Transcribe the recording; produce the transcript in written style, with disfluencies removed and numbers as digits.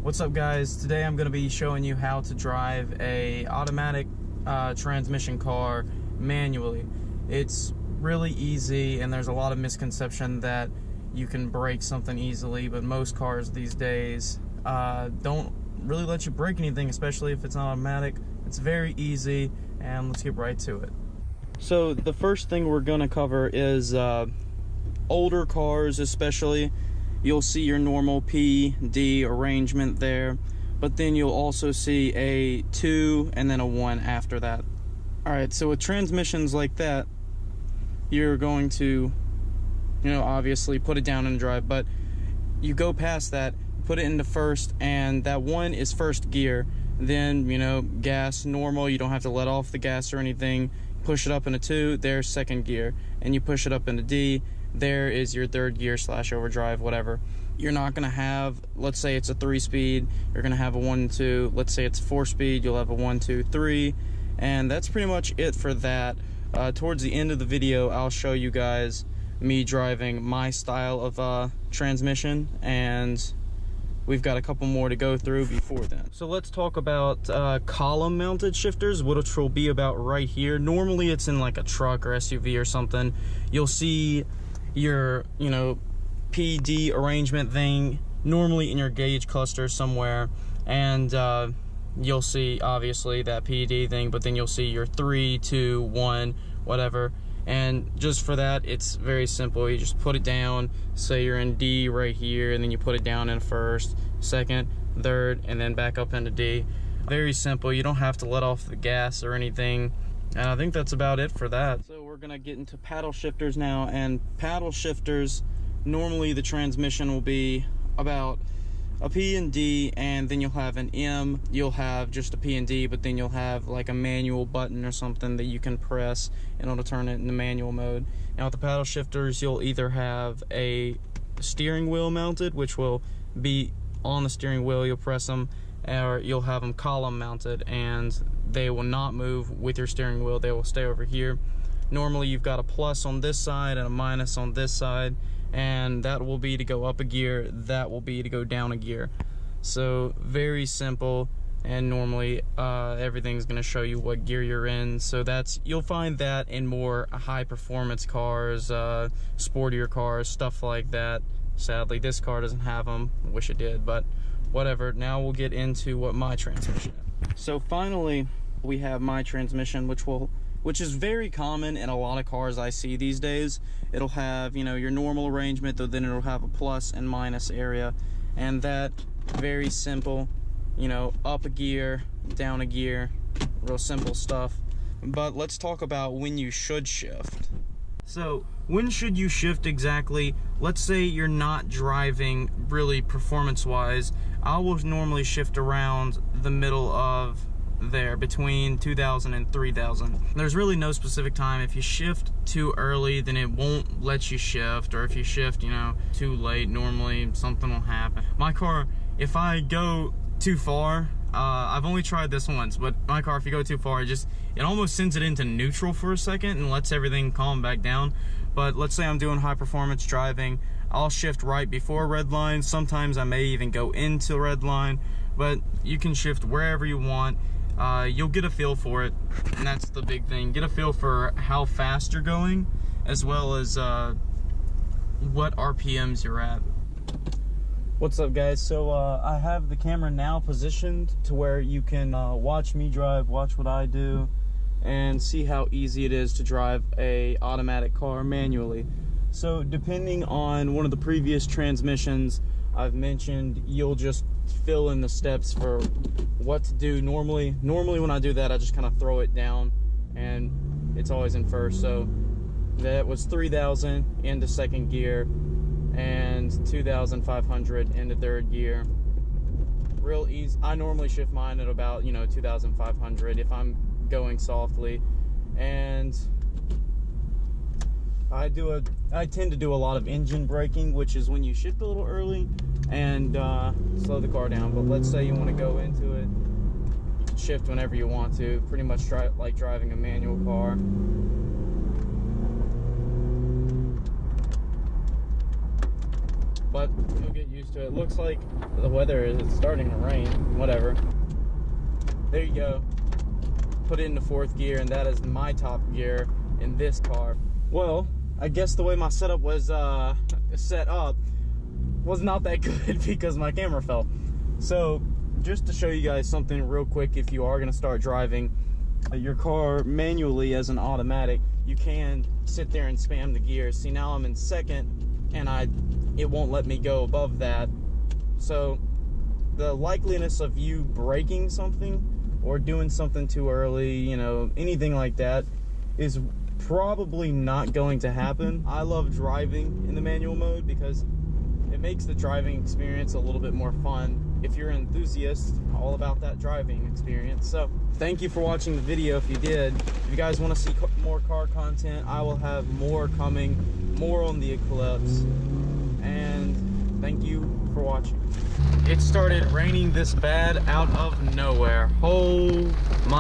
What's up, guys? Today I'm going to be showing you how to drive a automatic transmission car manually. It's really easy, and there's a lot of misconception that you can brake something easily, but most cars these days don't really let you brake anything, especially if it's not automatic. It's very easy, and let's get right to it. So the first thing we're going to cover is older cars especially. You'll see your normal P, D arrangement there, but then you'll also see a 2 and then a 1 after that. Alright, so with transmissions like that, you're going to, obviously put it down and drive, but you go past that, put it into first, and that 1 is first gear. Then, gas, normal, you don't have to let off the gas or anything. Push it up into 2, there's second gear. And you push it up into D, there is your third gear / overdrive, whatever. You're not going to have, let's say it's a 3-speed, you're going to have a 1, 2. Let's say it's a 4-speed, you'll have a 1, 2, 3. And that's pretty much it for that. Towards the end of the video, I'll show you guys me driving my style of transmission, and we've got a couple more to go through before then. So let's talk about column mounted shifters, which will be about right here. Normally it's in like a truck or SUV or something. You'll see your PD arrangement thing normally in your gauge cluster somewhere, and you'll see obviously that PD thing, but then you'll see your 3, 2, 1, whatever. And just for that, it's very simple. You just put it down, say you're in D right here, and then you put it down in first, second, third, and then back up into D. Very simple. You don't have to let off the gas or anything. And I think that's about it for that. So we're gonna get into paddle shifters now, and paddle shifters, normally the transmission will be about a P and D, and then you'll have an M. You'll have just a P and D, but then you'll have like a manual button or something that you can press in order to turn it into manual mode. Now with the paddle shifters, you'll either have a steering wheel mounted, which will be on the steering wheel, you'll press them, or you'll have them column mounted, and they will not move with your steering wheel. They will stay over here. Normally you've got a plus on this side and a minus on this side, and that will be to go up a gear, that will be to go down a gear. So very simple, and normally everything's going to show you what gear you're in. So you'll find that in more high performance cars, sportier cars, stuff like that. Sadly this car doesn't have them. I wish it did, but whatever. Now we'll get into what my transmission is. So finally we have my transmission, which is very common in a lot of cars I see these days. It'll have, your normal arrangement, though then it'll have a plus and minus area. And that, very simple, up a gear, down a gear, real simple stuff. But let's talk about when you should shift. So, when should you shift exactly? Let's say you're not driving really performance-wise. I will normally shift around the middle of there, between 2,000 and 3,000. There's really no specific time. If you shift too early, then it won't let you shift, or if you shift too late, normally something will happen. My car, if I go too far, I've only tried this once, but my car, if you go too far, it almost sends it into neutral for a second and lets everything calm back down. But let's say I'm doing high performance driving, I'll shift right before red line. Sometimes I may even go into red line, but you can shift wherever you want. You'll get a feel for it, and that's the big thing. Get a feel for how fast you're going, as well as what RPMs you're at. What's up, guys? So I have the camera now positioned to where you can watch me drive, watch what I do, and see how easy it is to drive a automatic car manually. So depending on one of the previous transmissions I've mentioned, you'll just fill in the steps for what to do. Normally when I do that, I just kind of throw it down, and it's always in first. So that was 3,000 into second gear, and 2,500 into third gear. Real easy. I normally shift mine at about 2,500 if I'm going softly, and I tend to do a lot of engine braking, which is when you shift a little early and slow the car down. But let's say you want to go into it, you can shift whenever you want to, pretty much like driving a manual car. But you'll get used used to it. Looks like the weather is starting to rain. Whatever. There you go. Put it into 4th gear, and that is my top gear in this car. Well, I guess the way my setup was set up was not that good because my camera fell. So just to show you guys something real quick, if you are going to start driving your car manually as an automatic, you can sit there and spam the gears. See, now I'm in 2nd, and it won't let me go above that. So the likeliness of you breaking something or doing something too early, you know, anything like that, is probably not going to happen. I love driving in the manual mode because it makes the driving experience a little bit more fun if you're an enthusiast, all about that driving experience. So thank you for watching the video. If you did, if you guys want to see more car content, I will have more coming, more on the Eclipse. And thank you for watching. It started raining this bad out of nowhere. Oh my